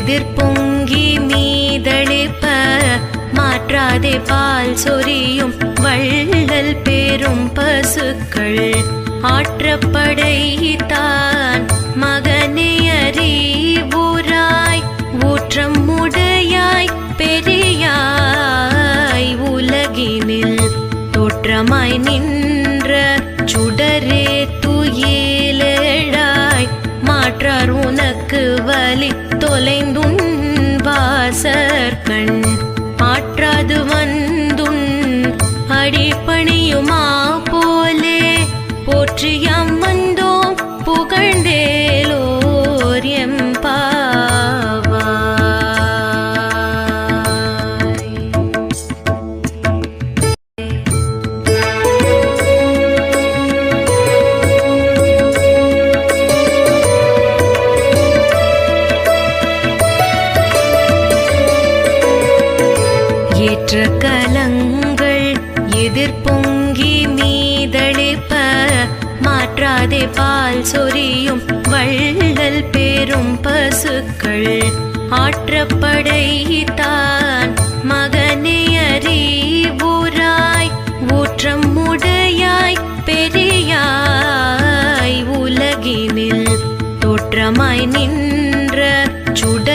எதிர்பொங்கி மீதளிப்ப மாற்றாதே பால் சொரியும் வள்ளல் பெரும் பசுக்கள் ஆற்றப்படைத்தான் மகனே அறிவுராய் ஊற்றம் உடையாய் பெரியாய் உலகினில் தோற்றமாய் நின்ற சுடரே துயிலெழாய் மாற்றார் உனக்கு வலி தொலைந்துன் வாசற்கண் மாற்றாது வந்துன் அடிப்பணியுமா போலே போற்றியாம் வந்தோம் புகழ்ந்தேலோர் எம்பாவாய். ஏற்ற கலங்கள் எதிர்பொங்கி மீதளிப்ப மாற்றாதே பால் சொரியும் வள்ளல் பெரும் பசுக்கள் ஆற்றப்படைத்தான் மகனே அறிவுராய் ஊற்றம் உடையாய் பெரியாய் உலகினில் தோற்றமாய் நின்ற சுட